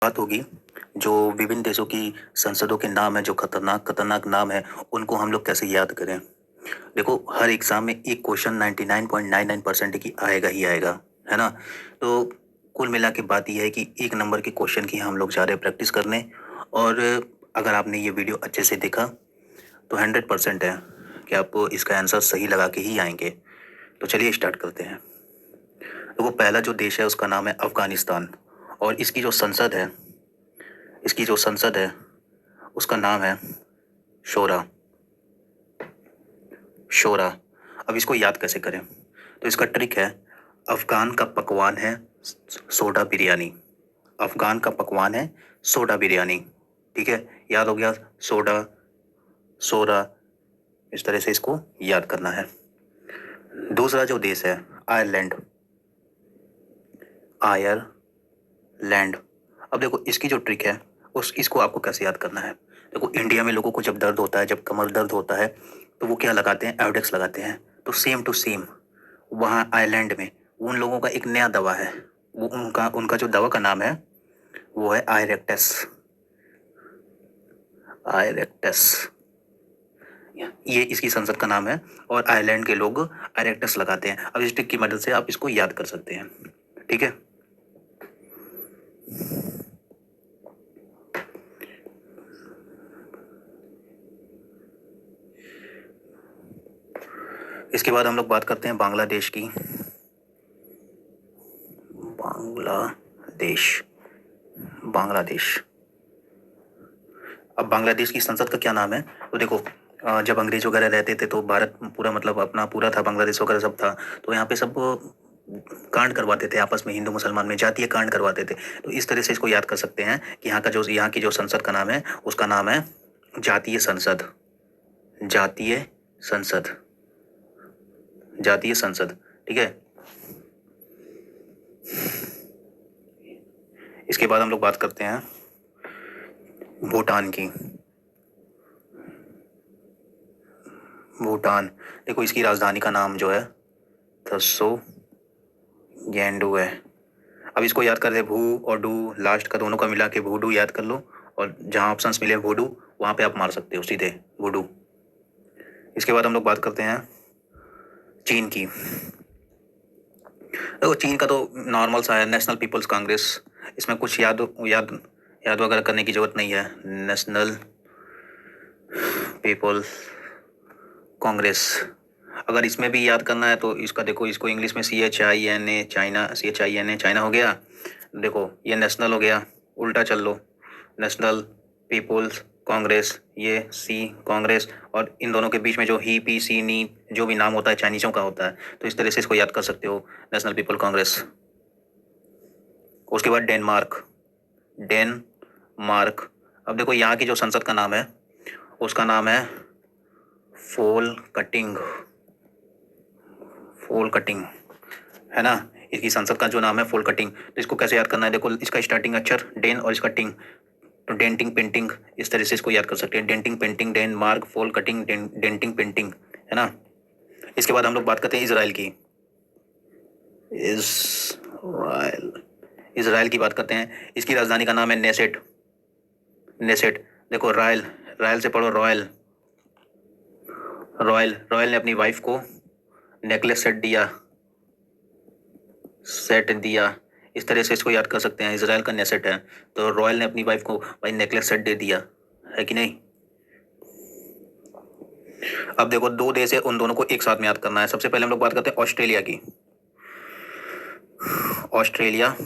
बात होगी जो विभिन्न देशों की संसदों के नाम है, जो खतरनाक खतरनाक नाम है, उनको हम लोग कैसे याद करें। देखो, हर एग्जाम में एक क्वेश्चन 99.99% की आएगा ही आएगा, है ना। तो कुल मिला के बात यह है कि एक नंबर के क्वेश्चन की हम लोग जा रहे हैं प्रैक्टिस करने। और अगर आपने ये वीडियो अच्छे से देखा तो 100% है कि आप इसका आंसर सही लगा के ही आएंगे। तो चलिए स्टार्ट करते हैं। तो वो पहला जो देश है उसका नाम है अफगानिस्तान। और इसकी जो संसद है उसका नाम है शोरा। शोरा। अब इसको याद कैसे करें, तो इसका ट्रिक है, अफगान का पकवान है सोडा बिरयानी। अफगान का पकवान है सोडा बिरयानी। ठीक है, याद हो गया। सोडा, सोरा, इस तरह से इसको याद करना है। दूसरा जो देश है आयरलैंड। आयरलैंड। अब देखो इसकी जो ट्रिक है इसको आपको कैसे याद करना है। देखो, इंडिया में लोगों को जब दर्द होता है, जब कमर दर्द होता है, तो वो क्या लगाते हैं, एवडेक्स लगाते हैं। तो सेम टू सेम वहाँ आयरलैंड में उन लोगों का एक नया दवा है। वो उनका उनका जो दवा का नाम है वो है आयरेक्टस। आयरेक्टस, ये इसकी संसद का नाम है। और आयरलैंड के लोग आयरेक्टस लगाते हैं। अब इस ट्रिक की मदद से आप इसको याद कर सकते हैं। ठीक है। इसके बाद हम लोग बात करते हैं बांग्लादेश की। बांग्लादेश। बांग्लादेश। अब बांग्लादेश की संसद का क्या नाम है, तो देखो, जब अंग्रेज वगैरह रहते थे तो भारत पूरा मतलब अपना पूरा था, बांग्लादेश वगैरह सब था। तो यहाँ पे सब कांड करवाते थे आपस में, हिंदू मुसलमान में जातीय कांड करवाते थे। तो इस तरह से इसको याद कर सकते हैं कि यहाँ की जो संसद का नाम है उसका नाम है जातीय संसद। जातीय संसद। जातीय संसद। ठीक है। इसके बाद हम लोग बात करते हैं भूटान की। भूटान। देखो, इसकी राजधानी का नाम जो है थसो गैंडू है। अब इसको याद कर रहे, भू और डू लास्ट का दोनों का मिला के भूडू याद कर लो। और जहाँ ऑप्शंस मिले भूडू, वहाँ पे आप मार सकते हो सीधे भूडू। इसके बाद हम लोग बात करते हैं चीन की। देखो, चीन का तो नॉर्मल सा है, नेशनल पीपल्स कांग्रेस। इसमें कुछ याद याद याद वगैरह करने की जरूरत नहीं है। National people's congress. अगर इसमें भी याद करना है तो इसका देखो, इसको इंग्लिश में CHINA, चाइना, CHINA चाइना हो गया। देखो, ये नेशनल हो गया, उल्टा चल लो, नेशनल पीपुल्स कांग्रेस, ये सी कांग्रेस, और इन दोनों के बीच में जो ही पी सी नी जो भी नाम होता है चाइनीजों का होता है, तो इस तरह से इसको याद कर सकते हो, नेशनल पीपल कांग्रेस। उसके बाद डेनमार्क। डेनमार्क। अब देखो, यहाँ की जो संसद का नाम है उसका नाम है फोल कटिंग। फोल कटिंग, है ना। इसकी संसद का जो नाम है फोल कटिंग। तो इसको कैसे याद करना है, देखो, इसका स्टार्टिंग अक्षर डेन और इसका टिंग, तो डेंटिंग पेंटिंग, इस तरह से इसको याद कर सकते हैं। डेंटिंग पेंटिंग, डेनमार्क, फोल कटिंग, डेंटिंग पेंटिंग, है ना। इसके बाद हम लोग बात करते हैं इसराइल की। इसराइल। इसराइल की बात करते हैं। इसकी राजधानी का नाम है नेसेट। नेसेट। देखो, रॉयल, रॉयल से पढ़ो रॉयल। रॉयल। रॉयल ने अपनी वाइफ को नेकलेस सेट दिया। इस तरह से इसको याद कर सकते हैं। इसराइल का नेसेट है, तो रॉयल ने अपनी वाइफ को भाई नेकलेस सेट दे दिया, है कि नहीं। अब देखो, दो देश है, उन दोनों को एक साथ में याद करना है। सबसे पहले हम लोग बात करते हैं ऑस्ट्रेलिया की। ऑस्ट्रेलिया।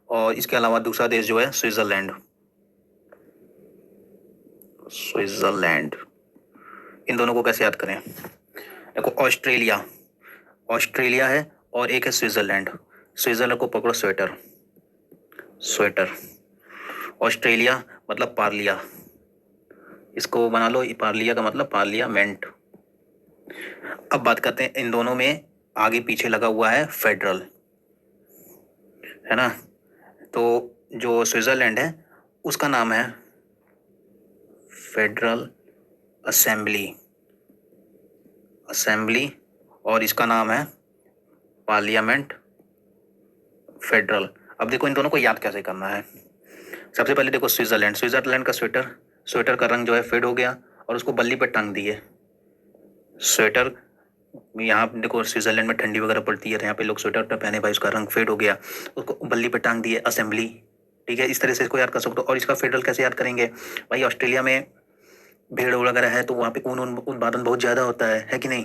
और इसके अलावा दूसरा देश जो है स्विट्जरलैंड। स्विट्जरलैंड। इन दोनों को कैसे याद करें, देखो, ऑस्ट्रेलिया, ऑस्ट्रेलिया है, और एक है स्विट्जरलैंड। स्विट्जरलैंड को पकड़ो, स्वेटर। स्वेटर। ऑस्ट्रेलिया मतलब पार्लिया, इसको बना लो, पार्लिया का मतलब पार्लियामेंट। अब बात करते हैं इन दोनों में आगे पीछे लगा हुआ है फेडरल, है ना। तो जो स्विट्जरलैंड है उसका नाम है फेडरल असेंबली। असेंबली। और इसका नाम है पार्लियामेंट फेडरल। अब देखो, इन दोनों को याद कैसे करना है। सबसे पहले देखो स्विट्जरलैंड, स्विट्जरलैंड का स्वेटर, स्वेटर का रंग जो है फेड हो गया और उसको बल्ली पर टांग दिए। स्वेटर, यहाँ पे देखो स्विट्जरलैंड में ठंडी वगैरह पड़ती है, यहाँ पे लोग स्वेटर पहने भाई, उसका रंग फेड हो गया, उसको बल्ली पे टांग दिए, असेंबली। ठीक है, इस तरह से इसको याद कर सकते हो। और इसका फेडरल कैसे याद करेंगे भाई, ऑस्ट्रेलिया में भेड़ वगैरह है तो वहाँ पे ऊन उत्पादन बहुत ज़्यादा होता है कि नहीं।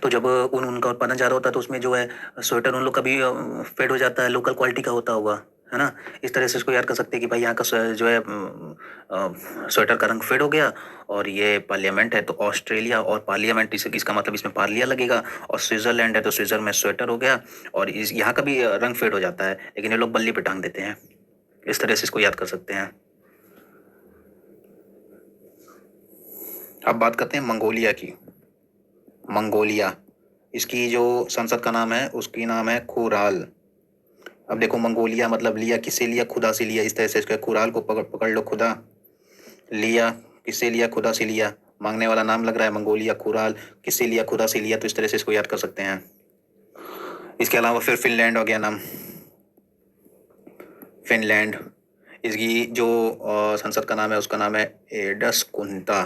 तो जब ऊन का उत्पादन ज़्यादा होता है तो उसमें जो है स्वेटर उन लोग का भी फेड हो जाता है, लोकल क्वालिटी का होता होगा, है ना। इस तरह से इसको याद कर सकते हैं कि भाई यहाँ का जो है स्वेटर का रंग फेड हो गया। और ये पार्लियामेंट है तो ऑस्ट्रेलिया और पार्लियामेंट, इसे इसका मतलब इसमें पार्लिया लगेगा। और स्विट्जरलैंड है तो स्विट्जर में स्वेटर हो गया और इस यहाँ का भी रंग फेड हो जाता है, लेकिन ये लोग बल्ली पे टांग देते हैं। इस तरह से इसको याद कर सकते हैं। अब बात करते हैं मंगोलिया की। मंगोलिया, इसकी जो संसद का नाम है उसकी नाम है खुराल। अब देखो मंगोलिया मतलब लिया किससे लिया, खुदा से लिया। इस तरह से इसका खुराल को पकड़ पकड़ लो, खुदा लिया किससे लिया, खुदा से लिया। मांगने वाला नाम लग रहा है मंगोलिया, खुराल किससे लिया, खुदा से लिया। तो इस तरह से इसको याद कर सकते हैं। इसके अलावा फिर फिनलैंड हो गया नाम, फिनलैंड। इसकी जो संसद का नाम है उसका नाम है एडसकुंता,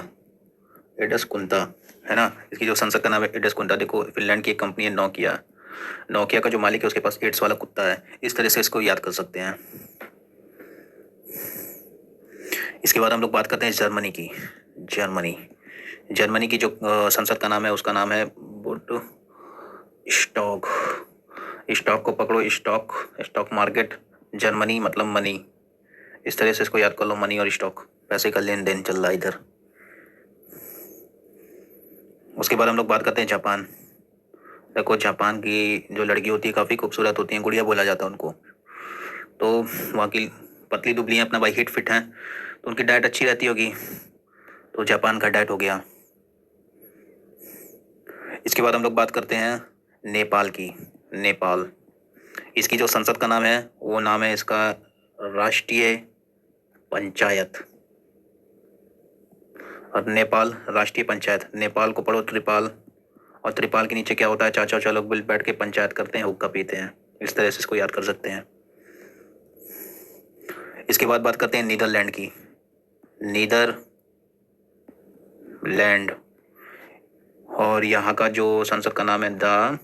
एडसकुंता, है ना। इसकी जो संसद का नाम है एडसकुंता। देखो फिनलैंड की एक कंपनी है नोकिया, नोकिया का जो मालिक है उसके पास एड्स वाला कुत्ता है। इस तरह से इसको याद कर सकते हैं। इसके बाद हम लोग बात करते हैं जर्मनी की। जर्मनी, जर्मनी की जो संसद का नाम है उसका नाम है बुड स्टॉक। स्टॉक को पकड़ो, स्टॉक, स्टॉक मार्केट, जर्मनी मतलब मनी। इस तरह से इसको याद कर लो, मनी और स्टॉक, पैसे का लेन देन चल रहा है इधर। उसके बाद हम लोग बात करते हैं जापान। देखो जापान की जो लड़की होती है काफ़ी खूबसूरत होती हैं, गुड़िया बोला जाता है उनको। तो वहाँ की पतली दुबली हैं, अपना भाई हिट फिट हैं, तो उनकी डाइट अच्छी रहती होगी, तो जापान का डाइट हो गया। इसके बाद हम लोग बात करते हैं नेपाल की। नेपाल, इसकी जो संसद का नाम है वो नाम है इसका राष्ट्रीय पंचायत। और नेपाल राष्ट्रीय पंचायत, नेपाल को पढ़ो त्रिपाल, और त्रिपाल के नीचे क्या होता है, चाचा चाचा लोग बिल बैठ के पंचायत करते हैं, हुक्का पीते हैं। इस तरह से इसको याद कर सकते हैं। इसके बाद बात करते हैं नीदरलैंड की। नीदरलैंड, और यहाँ का जो संसद का नाम है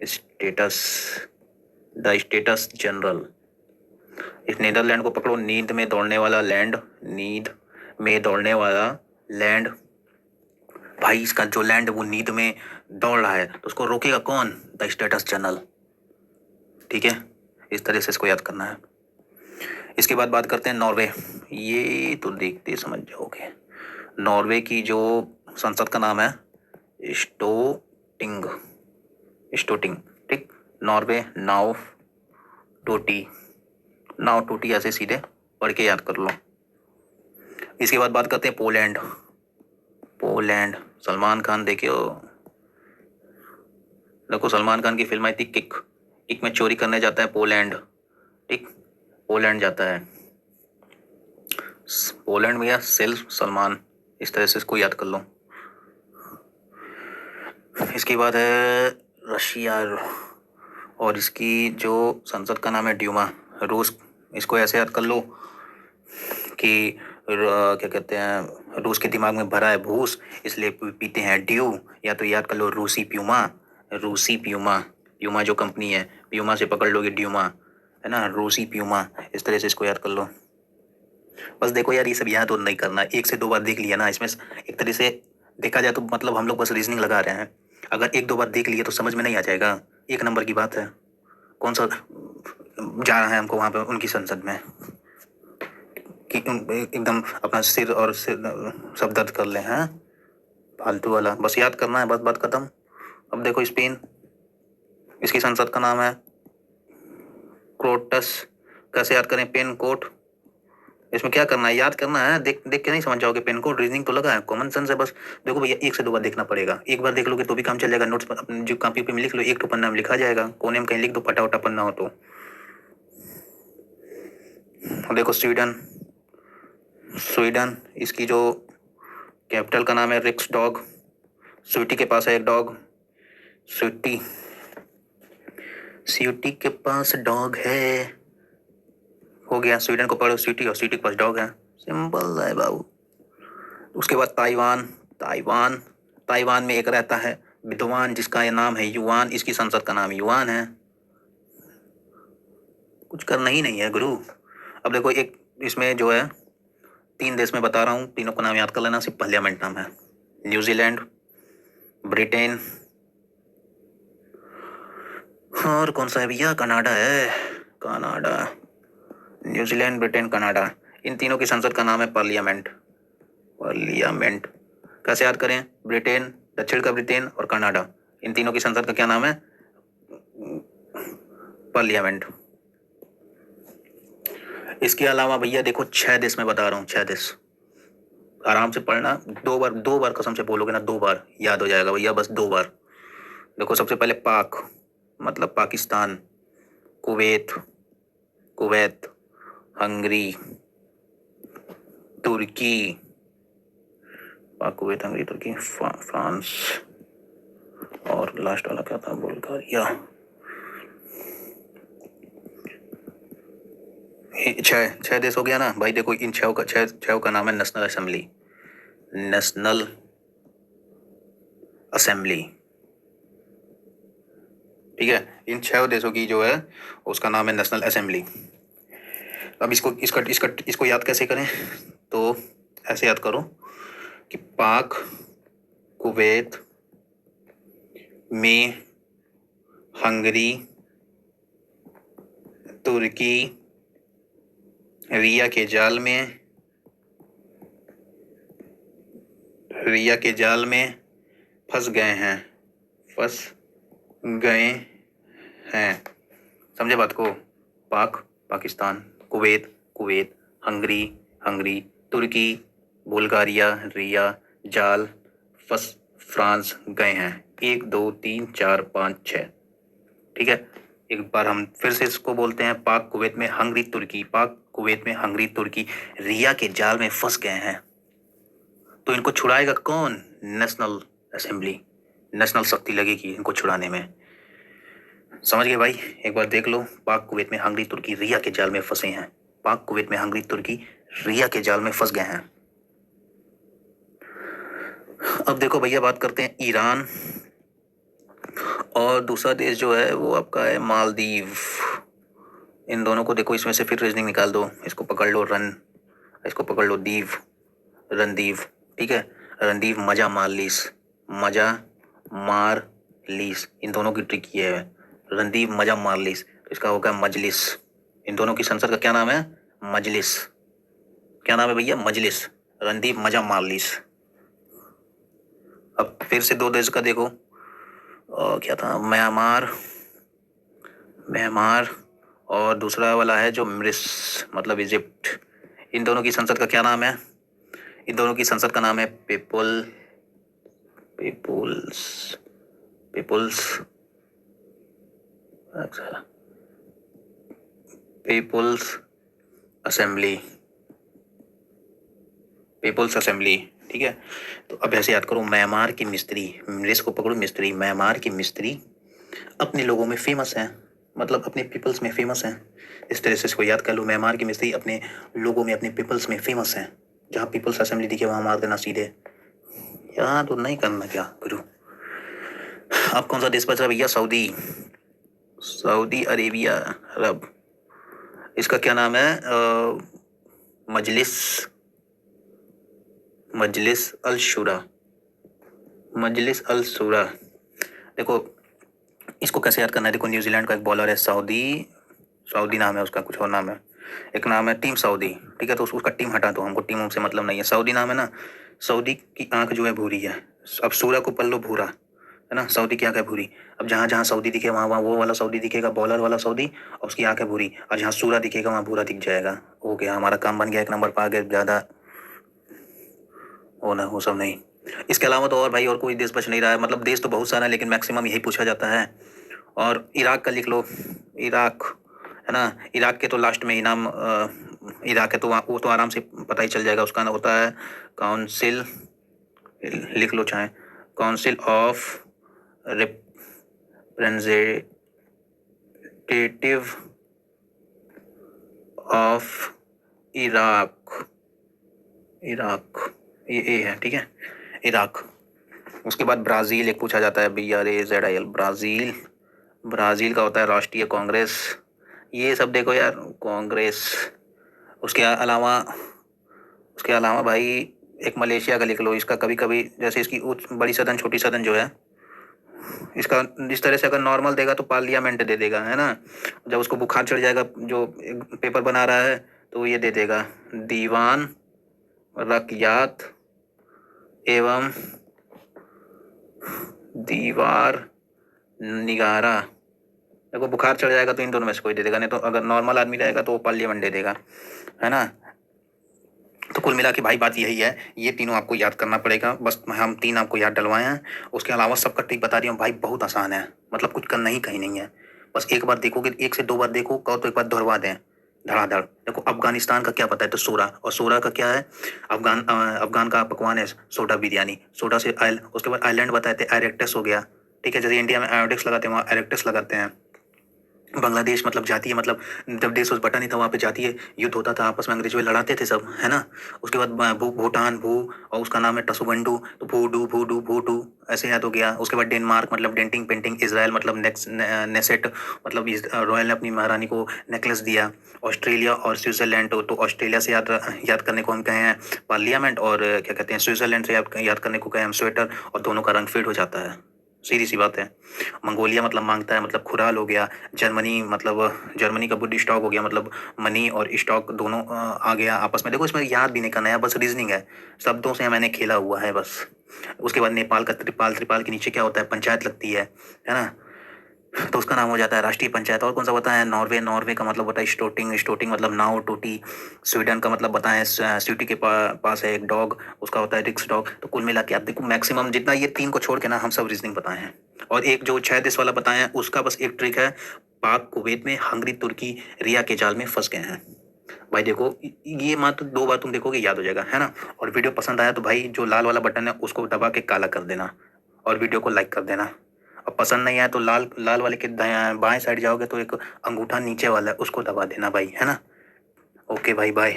स्टेटस द स्टेटस जनरल। इस नीदरलैंड को पकड़ो, नींद में दौड़ने वाला लैंड, नींद में दौड़ने वाला लैंड। भाई इसका जो लैंड वो नींद में दौड़ रहा है तो उसको रोकेगा कौन, द स्टेटस जनरल। ठीक है, इस तरह से इसको याद करना है। इसके बाद बात करते हैं नॉर्वे। ये तो देखते समझ जाओगे। नॉर्वे की जो संसद का नाम है स्टोटिंग, स्टोटिंग। ठीक, नॉर्वे नाव टोटी, नाव टोटी, ऐसे सीधे पढ़ के याद कर लो। इसके बाद बात करते हैं पोलैंड। पोलैंड, सलमान खान देखियो, देखो सलमान खान की फिल्म आई थी किक, किक में चोरी करने जाता है पोलैंड। ठीक, पोलैंड जाता है, पोलैंड में या सेल्फ सलमान। इस तरह से इसको याद कर लो। इसके बाद है रशिया, और इसकी जो संसद का नाम है ड्यूमा, रूस। इसको ऐसे याद कर लो कि क्या कहते हैं, रूस के दिमाग में भरा है भूस, इसलिए पीते हैं ड्यू। या तो याद कर लो रूसी प्यूमा, रूसी प्यूमा, प्यूमा जो कंपनी है, प्यूमा से पकड़ लोगे ड्यूमा, है ना, रूसी प्यूमा। इस तरह से इसको याद कर लो। बस देखो यार, ये सब याद तो नहीं करना, एक से दो बार देख लिया ना, इसमें एक तरह से देखा जाए तो मतलब हम लोग बस रीजनिंग लगा रहे हैं। अगर एक दो बार देख लिए तो समझ में नहीं आ जाएगा, एक नंबर की बात है। कौन सा जा रहा है हमको वहाँ पे उनकी संसद में कि एकदम अपना सिर और सिर सब दर्द कर ले हैं, फालतू वाला। बस याद करना है, बस बात खत्म। अब देखो स्पेन, इसकी संसद का नाम है क्रोटस। कैसे याद करें, पेन कोट। इसमें क्या करना है, याद करना है, देख देख के नहीं समझ जाओगे। पेन कोड रीजनिंग तो लगा है, कॉमन सेंस है बस। देखो भैया, एक से दो बार देखना पड़ेगा, एक बार देख लोगे तो भी काम चल जाएगा। नोट्स पर अपने जो कॉपी पे में लिख लो, एक तो पन्ना में लिखा जाएगा, कोने में कहीं लिख दो, फटा उटा पन्ना हो तो। देखो स्वीडन, स्वीडन, इसकी जो कैपिटल का नाम है रिक्स डॉग। स्वीटी के पास है एक डॉग, स्वीटी, स्वीटी के पास डॉग है, हो गया। स्वीडन को पढ़ो सिटी और सिटी के पास डॉग है, सिंपल है बाबू। उसके बाद ताइवान। ताइवान ताइवान में एक रहता है विद्वान जिसका ये नाम है युआन, इसकी संसद का नाम युआन है। कुछ करना ही नहीं है गुरु। अब देखो एक इसमें जो है 3 देश में बता रहा हूँ, तीनों का नाम याद कर लेना, सिर्फ पार्लियामेंट नाम है। न्यूजीलैंड, ब्रिटेन और कौन सा है भैया, कनाडा है। कनाडा, न्यूजीलैंड, ब्रिटेन, कनाडा, इन तीनों की संसद का नाम है पार्लियामेंट। पार्लियामेंट कैसे याद करें? ब्रिटेन, दक्षिण का ब्रिटेन और कनाडा, इन तीनों की संसद का क्या नाम है? पार्लियामेंट। इसके अलावा भैया देखो 6 देश में बता रहा हूँ, 6 देश आराम से पढ़ना। 2 बार कसम से बोलोगे ना, 2 बार याद हो जाएगा भैया, बस 2 बार। देखो सबसे पहले पाक मतलब पाकिस्तान, कुवैत, कुवैत, हंगरी, तुर्की, पाक, कुवैत, हंगरी, तुर्की, फ्रांस और लास्ट वाला क्या था, बुल्गारिया। 6 देश हो गया ना भाई। देखो इन 6 का नाम है नेशनल असेंबली। नेशनल असेंबली, ठीक है। इन 6 देशों की जो है उसका नाम है नेशनल असेंबली। अब इसको याद कैसे करें? तो ऐसे याद करो कि पाक, कुवैत में हंगरी, तुर्की रिया के जाल में फंस गए हैं। समझे बात को? पाक पाकिस्तान, कुवैत हंगरी, तुर्की बुल्गारिया रिया जाल फ्रांस गए हैं। 1 2 3 4 5 6, ठीक है। एक बार हम फिर से इसको बोलते हैं, पाक कुवैत में हंगरी तुर्की रिया के जाल में फंस गए हैं। तो इनको छुड़ाएगा कौन? National assembly. नेशनल शक्ति लगेगी इनको छुड़ाने में। समझ गए भाई? एक बार देख लो, पाक कुवैत में हंगरी तुर्की रिया के जाल में फंसे हैं। पाक कुवैत में हंगरी तुर्की रिया के जाल में फंस गए हैं। अब देखो भैया बात करते हैं ईरान, और दूसरा देश जो है वो आपका है मालदीव। इन दोनों को देखो, इसमें से फिर रीजनिंग निकाल दो। इसको पकड़ लो रन, इसको पकड़ लो दीव, रणदीव, ठीक है। रणदीव मजा मार लीस, इन दोनों की ट्रिक ये है। रणदीव मजा मार लीस, तो इसका होगा मजलिस। इन दोनों की संसद का क्या नाम है? मजलिस। क्या नाम है भैया? मजलिस। रणदीव मजा मार लीस। अब फिर से 2 देश का देखो, क्या था, म्यांमार और दूसरा वाला है जो मिस्र मतलब इजिप्ट। इन दोनों की संसद का क्या नाम है? इन दोनों की संसद का नाम है पीपुल्स असेंबली। ठीक है। तो अब ऐसे याद करो, म्यांमार की मिस्त्री, मिस्र को पकड़ो मिस्त्री, म्यांमार की मिस्त्री अपने लोगों में फेमस है, मतलब अपने पीपल्स में फेमस है। इस तरह से इसको याद कर लो, म्यांमार की मिस्त्री अपने लोगों में अपने पीपल्स में फेमस है। जहाँ पीपल्स असेंबली दिखे वहां मार देना सीधे। यहाँ तो नहीं करना क्या गुरु। अब कौन सा देश बचा भैया? सऊदी अरेबिया, अरब। इसका क्या नाम है? मजलिस अल शूरा। देखो इसको कैसे याद करना है? देखो न्यूजीलैंड का एक बॉलर है सऊदी नाम है उसका, कुछ और नाम है। एक नाम है टीम सऊदी, ठीक है। तो उसका टीम हटा दो, हमको टीमों से मतलब नहीं है। सऊदी नाम है ना। सऊदी की आंख जो है भूरी है। अब सूरा को पल्लो भूरा है ना, सऊदी की आंख है भूरी। अब जहाँ जहाँ सऊदी दिखे वहाँ वहाँ वो वाला सऊदी दिखेगा, बॉलर वाला सऊदी, और उसकी आंख है भूरी। और जहाँ सूरा दिखेगा वहाँ भूरा दिख जाएगा। हो गया, हमारा काम बन गया। 1 नंबर पर आ गए। ज़्यादा हो ना, वो सब नहीं। इसके अलावा तो और भाई और कोई देश बच नहीं रहा है। मतलब देश तो बहुत सारा है लेकिन मैक्सिमम यही पूछा जाता है। और इराक का लिख लो, इराक है ना। इराक के तो लास्ट में ही नाम इराक है, तो वो तो आराम से पता ही चल जाएगा। उसका नाम होता है काउंसिल, लिख लो चाहे, council of representative of Iraq, Iraq ये ए है, ठीक है, इराक। उसके बाद ब्राज़ील एक पूछा जाता है, BRAZIL, ब्राज़ील। ब्राज़ील का होता है राष्ट्रीय कांग्रेस। ये सब देखो यार, कांग्रेस। उसके अलावा भाई एक मलेशिया का लिख लो। इसका कभी कभी जैसे इसकी बड़ी सदन छोटी सदन जो है, इसका इस तरह से अगर नॉर्मल देगा तो पार्लियामेंट दे देगा, है ना। जब उसको बुखार चढ़ जाएगा, जो पेपर बना रहा है, तो ये दे देगा दीवान रकियात एवं दीवार निगारा। देखो बुखार चढ़ जाएगा तो इन दोनों में से कोई दे देगा, नहीं तो अगर नॉर्मल आदमी रहेगा तो वो पार्लियामेंट दे देगा, है ना। तो कुल मिला के भाई बात यही है, ये तीनों आपको याद करना पड़ेगा। बस हम 3 आपको याद डलवाए हैं, उसके अलावा सबका ट्रिक बता रही हूँ भाई, बहुत आसान है, मतलब कुछ करना ही कहीं नहीं है। बस एक बार देखोगे, 1 से 2 बार देखो, कहो तो एक बार दोहरवा दें धड़ाधड़। देखो अफगानिस्तान का क्या पता है, तो सोरा, और सोरा का क्या है, अफगान का पकवान है सोडा बिरयानी। सोडा से उसके बाद आइलैंड बताए थे, एरेक्टस हो गया, ठीक है। जैसे इंडिया में आयोडेक्स लगाते हैं, वहाँ एरेक्टस लगाते हैं। बांग्लादेश मतलब जातीय, मतलब जब देश उस बटा नहीं था, वहाँ पे जातीय युद्ध होता था, आपस में अंग्रेजों में लड़ाते थे सब, है ना। उसके बाद भूटान, और उसका नाम है टसुबंडू, तो भूडू भूडू भूडू ऐसे याद हो गया। उसके बाद डेनमार्क मतलब डेंटिंग पेंटिंग, इसराइल मतलब नेसेट, मतलब रॉयल ने अपनी महारानी को नेकलेस दिया। ऑस्ट्रेलिया और स्विट्जरलैंड, तो ऑस्ट्रेलिया से याद करने को हम कहे हैं पार्लियामेंट, और क्या कहते हैं, स्विट्जरलैंड से याद करने को कहे हम स्वेटर, और दोनों का रंग फेड हो जाता है, सीधी सी बात है। मंगोलिया मतलब मांगता है, मतलब खुराल हो गया। जर्मनी मतलब जर्मनी का बुड स्टॉक हो गया, मतलब मनी और स्टॉक दोनों आ गया आपस में। देखो इसमें याद भी नहीं करना है, बस रीजनिंग है, शब्दों से मैंने खेला हुआ है बस। उसके बाद नेपाल का त्रिपाल, त्रिपाल के नीचे क्या होता है, पंचायत लगती है ना, तो उसका नाम हो जाता है राष्ट्रीय पंचायत। और कौन सा बताएं, नॉर्वे, नॉर्वे का मतलब होता है स्टोटिंग, स्टोटिंग मतलब नाव, टोटी। स्वीडन का मतलब बताएं, स्वीटी के पास है एक डॉग, उसका होता है रिक्स डॉग। तो कुल मिला के आप देखो, मैक्सिमम जितना ये 3 को छोड़ के ना हम सब रीजनिंग बताए हैं। और एक जो 6 देश वाला बताए हैं, उसका बस एक ट्रिक है, पाक कुवैत में, हंगरी, तुर्की, रिया के जाल में फंस गए हैं। भाई देखो, ये मात्र 2 बार तुम देखोगे, याद हो जाएगा, है ना। और वीडियो पसंद आया तो भाई जो लाल वाला बटन है उसको दबा के काला कर देना, और वीडियो को लाइक कर देना। और पसंद नहीं आया तो लाल लाल वाले के बाएं साइड जाओगे तो एक अंगूठा नीचे वाला है, उसको दबा देना भाई, है ना। ओके भाई, बाय।